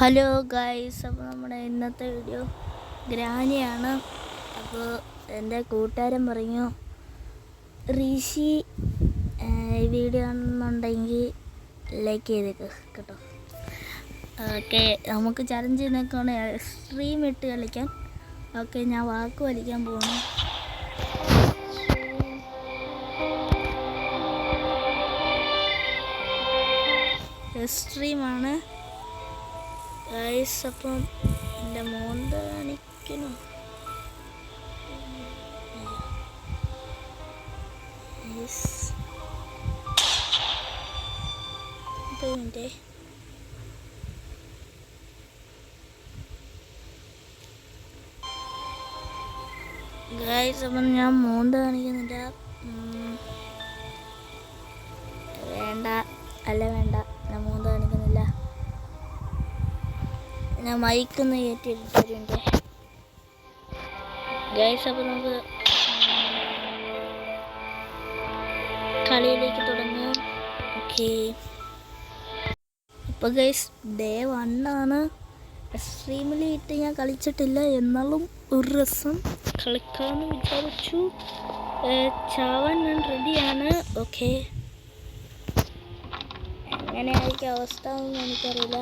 Hello guys, അപ്പോൾ നമ്മുടെ ഇന്നത്തെ വീഡിയോ ഗ്രാനിയാണ്. അപ്പോൾ എൻ്റെ കൂട്ടുകാരൻ പറഞ്ഞു ഋഷി ഈ വീഡിയോ ആണെന്നുണ്ടെങ്കിൽ ലൈക്ക് ചെയ്തേക്ക് കേട്ടോ. ഓക്കെ, നമുക്ക് ചലഞ്ച് ചെയ്യുന്നൊക്കെയാണ് സ്ട്രീം ഇട്ട് കളിക്കാൻ. ഓക്കെ, ഞാൻ വാക്ക് വലിക്കാൻ പോകുന്നു. സ്ട്രീമാണ് ഗൈസ്. അപ്പം എൻ്റെ മോന്ത കാണിക്കണോ? എൻ്റെ ഗൈസ്, അപ്പം ഞാൻ മോന്ത കാണിക്കുന്നില്ല. വേണ്ട, ഞാൻ മോന്ത കാണിക്കുന്നില്ല. ഞാൻ മൈക്കൊന്ന് കയറ്റിയിട്ടുണ്ട് ഗൈസ്. അപ്പോൾ നമുക്ക് കളിയിലേക്ക് തുടങ്ങാം. ഓക്കെ, അപ്പോൾ ഗൈസ് ഡേ 1 ആണ്. സ്ട്രീമിൽ ഇട്ട് ഞാൻ കളിച്ചിട്ടില്ല, എന്നാലും ഒരു രസം കളിക്കാമെന്ന് വിചാരിച്ചു. ചാവാൻ ഞാൻ റെഡിയാണ്. ഓക്കെ, എങ്ങനെയായിരിക്കും അവസ്ഥ എന്ന് എനിക്കറിയില്ല.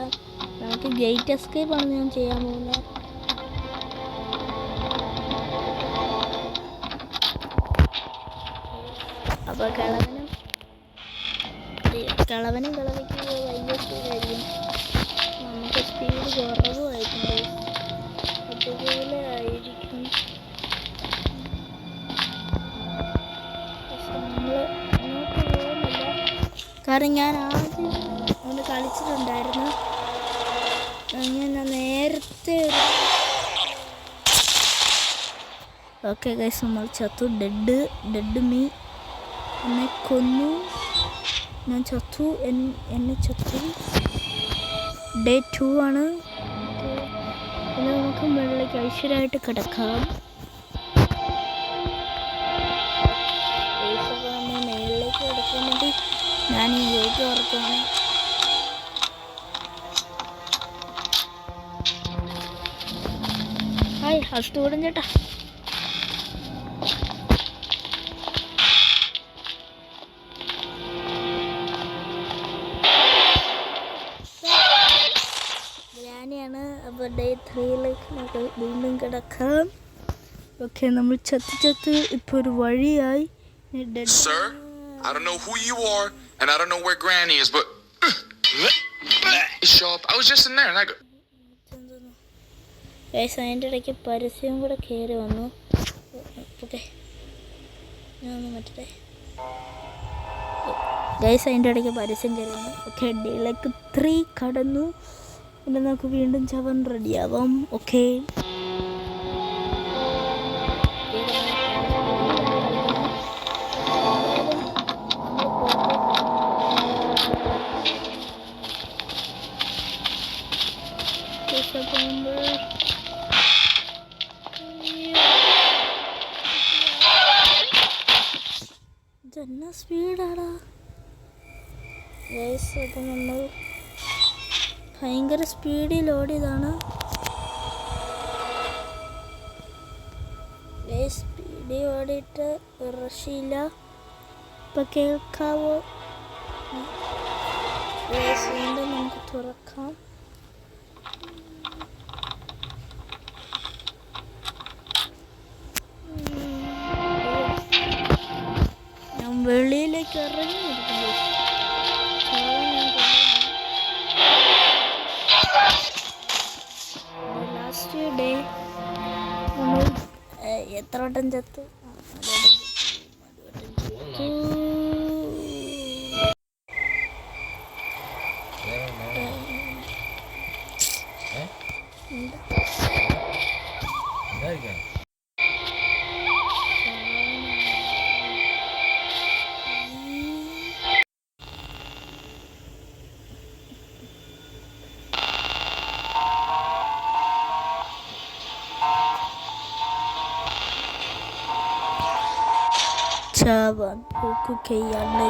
നമുക്ക് ഗേറ്റ് എസ്കേപ്പ് ആണ് ഞാൻ ചെയ്യാൻ പോകുന്നത്. അപ്പോൾ കളവനും കളവയ്ക്ക് ഭയങ്കര സ്പീഡായിരിക്കും. നമുക്ക് സ്പീഡ് കുറവുമായിരിക്കും, അതുപോലെ ആയിരിക്കും. നമ്മൾ അങ്ങോട്ട് പോകുന്നില്ല, കാരണം ഞാൻ ആദ്യം ഒന്ന് കളിച്ചിട്ടുണ്ടായിരുന്നു. അങ്ങനെ നേരത്തെ ഓക്കെ ഗൈസ്, നമ്മൾ ചത്തു. ഡെഡ് മീ എന്നെ കൊന്നു. ഞാൻ ചത്തു, എന്നെ ചത്തു. ഡേ 2 ആണ്. പിന്നെ നമുക്ക് മുകളിലേക്ക് ഐശ്വര്യമായിട്ട് കിടക്കാം. നമ്മൾ മുകളിലേക്ക് കിടക്കാൻ വേണ്ടി ഞാൻ ഈ ഗേറ്റ് തുറക്കുകയാണ്. ഹായ് ഹസ്തൂടൻ ചേട്ടാ. ഗ്രാനിയാണ്. അപ്പോൾ ഡേ 3ലേക്ക് നമുക്ക് വീണ്ടും കിടക്കാം. ഓക്കെ, നമ്മൾ ചത്ത് ഇപ്പോൾ ഒരു വഴിയായി. Sir, I don't know who you are and I don't know where Granny is, but show up. I was just in there and I go. Guys, അതിൻ്റെ ഇടയ്ക്ക് പരസ്യം കൂടെ കയറി വന്നു. ഓക്കെ, ഞാൻ ഒന്ന് മറ്റേ ഗൈസ്, അതിൻ്റെ ഇടയ്ക്ക് പരസ്യം കയറി വന്നു. ഓക്കെ, ഡേയിലേക്ക് 3 കടന്നു. പിന്നെ നമുക്ക് വീണ്ടും ചവൻ റെഡിയാവാം. ഓക്കെ, ഇതെന്നാ സ്പീഡാടാ ഗൈസ്. അപ്പം നമ്മൾ ഭയങ്കര സ്പീഡിൽ ഓടിയതാണ് ഗൈസ്. സ്പീഡിൽ ഓടിയിട്ട് രക്ഷയില്ല. ഇപ്പം കേൾക്കാവോ ഗൈസ്? വീണ്ടും നമുക്ക് തുറക്കാം. ഞാൻ വെളിയിലേക്ക് ഇറങ്ങിയിരിക്കുന്നു. ലാസ്റ്റ് ഡേ നമ്മൾ എത്ര വട്ടം ചത്തു? ചാവാൻ പോകുകയാണ്.